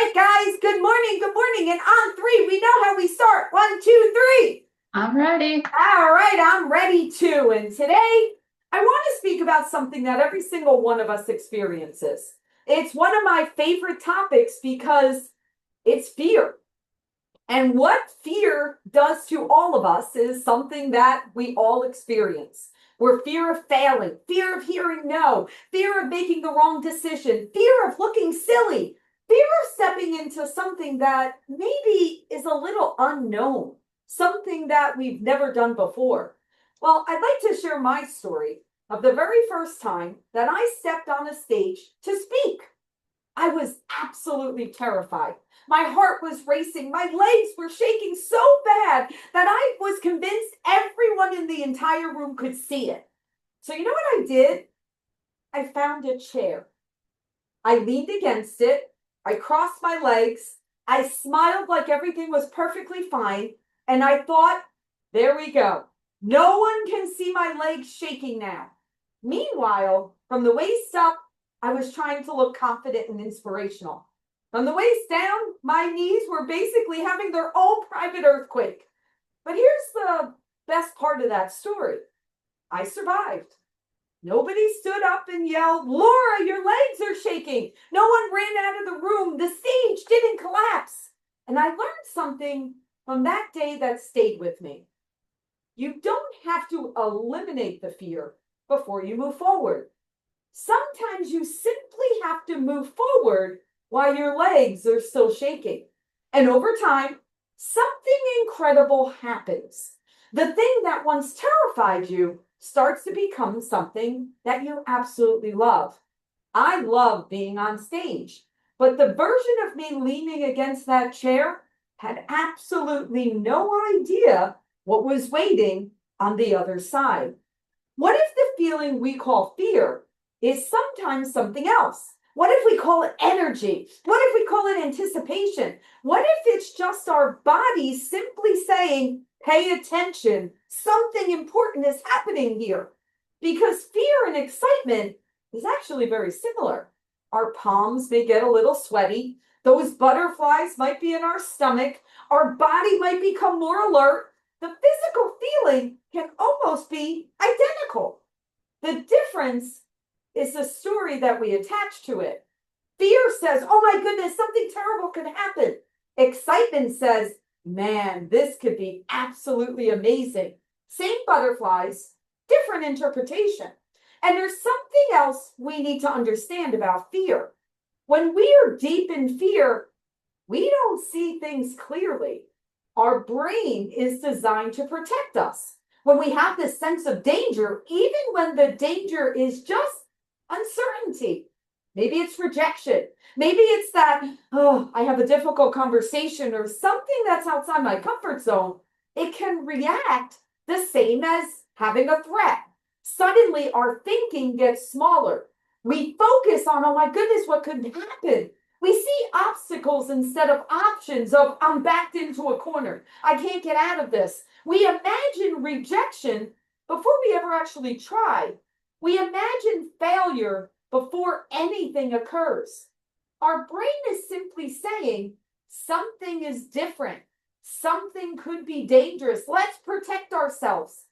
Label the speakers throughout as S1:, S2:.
S1: right, guys. Good morning. Good morning. And on three, we know how we start. One, two, three.
S2: I'm ready.
S1: All right, I'm ready too. And today, I want to speak about something that every single one of us experiences. It's one of my favorite topics because it's fear. And what fear does to all of us is something that we all experience. We're fear of failing, fear of hearing no, fear of making the wrong decision, fear of looking silly, fear of stepping into something that maybe is a little unknown, something that we've never done before. Well, I'd like to share my story of the very first time that I stepped on a stage to speak. I was absolutely terrified. My heart was racing. My legs were shaking so bad that I was convinced everyone in the entire room could see it. So, you know what I did? I found a chair. I leaned against it. I crossed my legs. I smiled like everything was perfectly fine. And I thought, there we go. No one can see my legs shaking now. Meanwhile, from the waist up, I was trying to look confident and inspirational. From the waist down, my knees were basically having their own private earthquake. But here's the best part of that story. I survived. Nobody stood up and yelled, Laura, your legs are shaking. No one ran out of the room. The stage didn't collapse. And I learned something from that day that stayed with me. You don't have to eliminate the fear before you move forward. Sometimes you simply have to move forward while your legs are still shaking. And over time, something incredible happens. The thing that once terrified you starts to become something that you absolutely love. I love being on stage, but the version of me leaning against that chair had absolutely no idea what was waiting on the other side. What if the feeling we call fear is sometimes something else? What if we call it energy? What if we call it anticipation? What if it's just our body simply saying, pay attention, something important is happening here? Because fear and excitement is actually very similar. Our palms may get a little sweaty. Those butterflies might be in our stomach. Our body might become more alert. The physical feeling can almost be identical. The difference is the story that we attach to it. Fear says, oh my goodness, something terrible could happen. Excitement says, man, this could be absolutely amazing. Same butterflies, different interpretation. And there's something else we need to understand about fear. When we are deep in fear, we don't see things clearly. Our brain is designed to protect us. When we have this sense of danger, even when the danger is just uncertainty, maybe it's rejection, maybe it's that, oh, I have a difficult conversation or something that's outside my comfort zone, it can react the same as having a threat. Suddenly, our thinking gets smaller. We focus on, oh my goodness, what could happen? We see obstacles instead of options of I'm backed into a corner. I can't get out of this. We imagine rejection before we ever actually try. We imagine failure before anything occurs. Our brain is simply saying something is different. Something could be dangerous. Let's protect ourselves.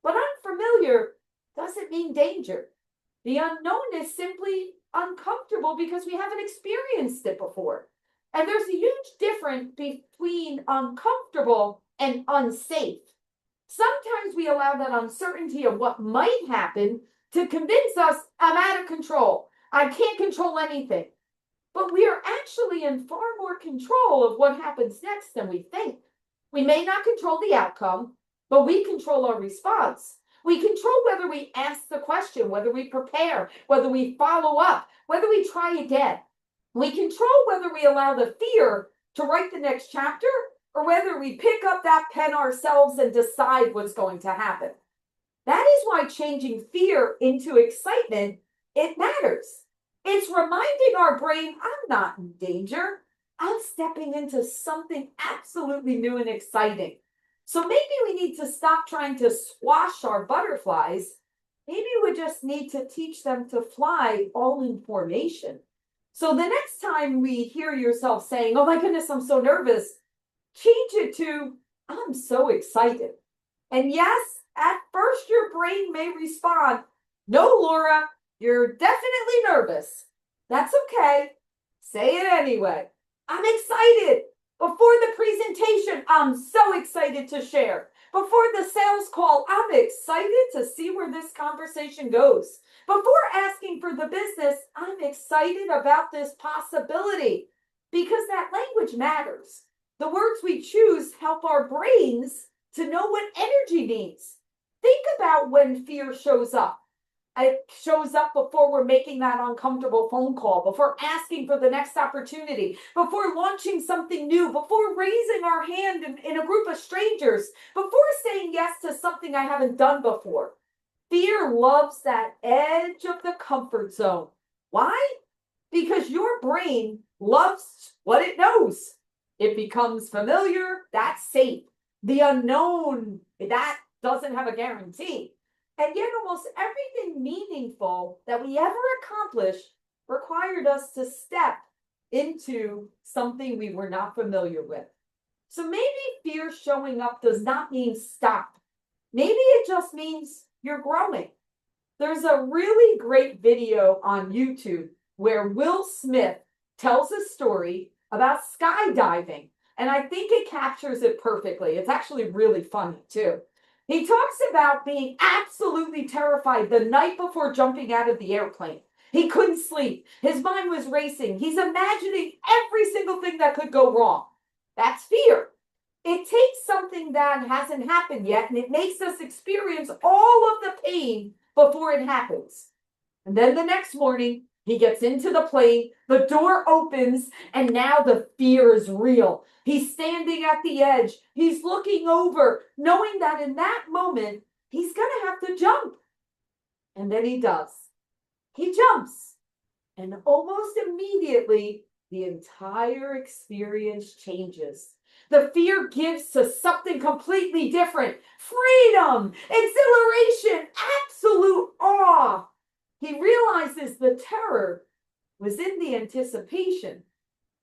S1: But unfamiliar doesn't mean danger. The unknown is simply uncomfortable because we haven't experienced it before. And there's a huge difference between uncomfortable and unsafe. Sometimes we allow that uncertainty of what might happen to convince us I'm out of control. I can't control anything. But we are actually in far more control of what happens next than we think. We may not control the outcome, but we control our response. We control whether we ask the question, whether we prepare, whether we follow up, whether we try again. We control whether we allow the fear to write the next chapter or whether we pick up that pen ourselves and decide what's going to happen. That is why changing fear into excitement, it matters. It's reminding our brain, I'm not in danger. I'm stepping into something absolutely new and exciting. So maybe we need to stop trying to squash our butterflies. Maybe we just need to teach them to fly all in formation. So the next time we hear yourself saying, oh my goodness, I'm so nervous, change it to, I'm so excited. And yes, at first your brain may respond, no, Laura, you're definitely nervous. That's okay. Say it anyway. I'm excited. Before the presentation, I'm so excited to share. Before the sales call, I'm excited to see where this conversation goes. Before asking for the business, I'm excited about this possibility because that language matters. The words we choose help our brains to know what energy means. Think about when fear shows up. It shows up before we're making that uncomfortable phone call, before asking for the next opportunity, before launching something new, before raising our hand in a group of strangers, before saying yes to something I haven't done before. Fear loves that edge of the comfort zone. Why? Because your brain loves what it knows. It becomes familiar, that's safe. The unknown, that doesn't have a guarantee. And yet almost everything meaningful that we ever accomplished required us to step into something we were not familiar with. So maybe fear showing up does not mean stop. Maybe it just means you're growing. There's a really great video on YouTube where Will Smith tells a story about skydiving. And I think it captures it perfectly. It's actually really funny too. He talks about being absolutely terrified the night before jumping out of the airplane. He couldn't sleep. His mind was racing. He's imagining every single thing that could go wrong. That's fear. It takes something that hasn't happened yet and it makes us experience all of the pain before it happens. And then the next morning, he gets into the plane, the door opens, and now the fear is real. He's standing at the edge. He's looking over, knowing that in that moment, he's going to have to jump. And then he does. He jumps. And almost immediately, the entire experience changes. The fear gives to something completely different. Freedom, exhilaration, absolute awe. He realizes the terror was in the anticipation,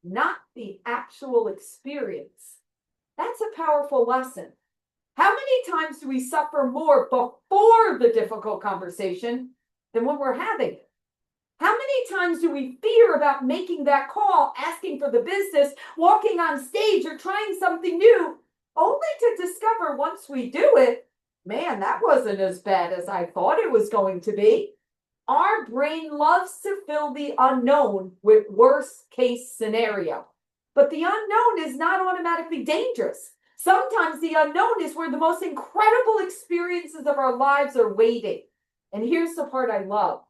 S1: not the actual experience. That's a powerful lesson. How many times do we suffer more before the difficult conversation than when we're having it? How many times do we fear about making that call, asking for the business, walking on stage, or trying something new, only to discover once we do it, man, that wasn't as bad as I thought it was going to be. Our brain loves to fill the unknown with worst case scenario. But the unknown is not automatically dangerous. Sometimes the unknown is where the most incredible experiences of our lives are waiting. And here's the part I love.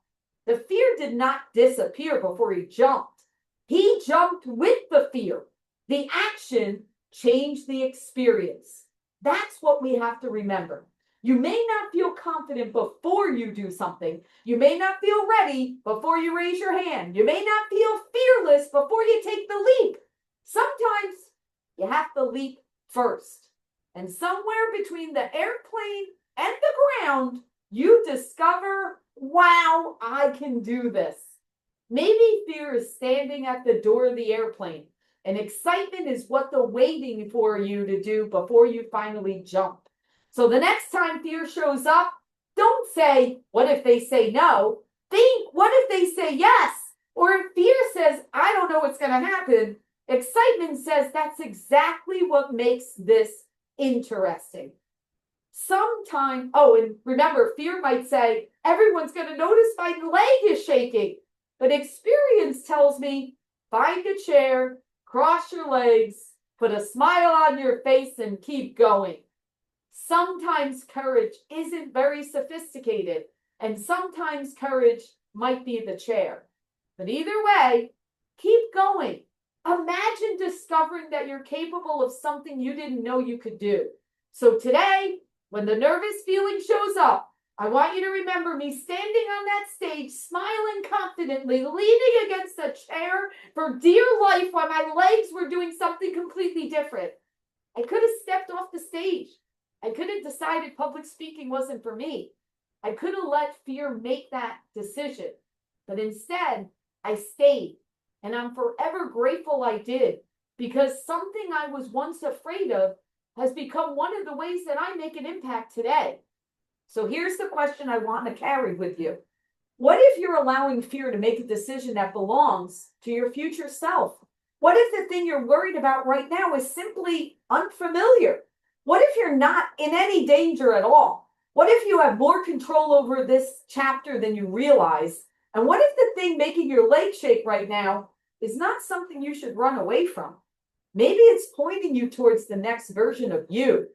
S1: The fear did not disappear before he jumped. He jumped with the fear. The action changed the experience. That's what we have to remember. You may not feel confident before you do something. You may not feel ready before you raise your hand. You may not feel fearless before you take the leap. Sometimes you have to leap first. And somewhere between the airplane and the ground, you discover, wow, I can do this. Maybe fear is standing at the door of the airplane, and excitement is what they're waiting for you to do before you finally jump. So the next time fear shows up, don't say, what if they say no? Think, what if they say yes? Or if fear says, I don't know what's going to happen, excitement says that's exactly what makes this interesting. Sometimes, and remember, fear might say, everyone's going to notice my leg is shaking. But experience tells me, find a chair, cross your legs, put a smile on your face, and keep going. Sometimes courage isn't very sophisticated, and sometimes courage might be the chair. But either way, keep going. Imagine discovering that you're capable of something you didn't know you could do. So today, when the nervous feeling shows up, I want you to remember me standing on that stage, smiling confidently, leaning against a chair for dear life while my legs were doing something completely different. I could have stepped off the stage. I could have decided public speaking wasn't for me. I could have let fear make that decision. But instead, I stayed. And I'm forever grateful I did, because something I was once afraid of has become one of the ways that I make an impact today. So here's the question I want to carry with you. What if you're allowing fear to make a decision that belongs to your future self? What if the thing you're worried about right now is simply unfamiliar? What if you're not in any danger at all? What if you have more control over this chapter than you realize? And what if the thing making your leg shake right now is not something you should run away from? Maybe it's pointing you towards the next version of you.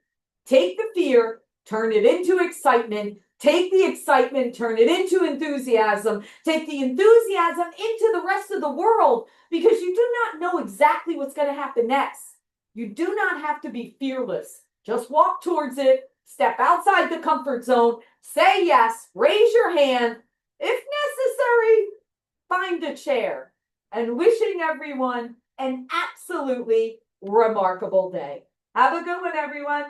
S1: Take the fear, turn it into excitement. Take the excitement, turn it into enthusiasm. Take the enthusiasm into the rest of the world, because you do not know exactly what's going to happen next. You do not have to be fearless. Just walk towards it, step outside the comfort zone, say yes, raise your hand. If necessary, find a chair. And wishing everyone an absolutely remarkable day. Have a good one, everyone.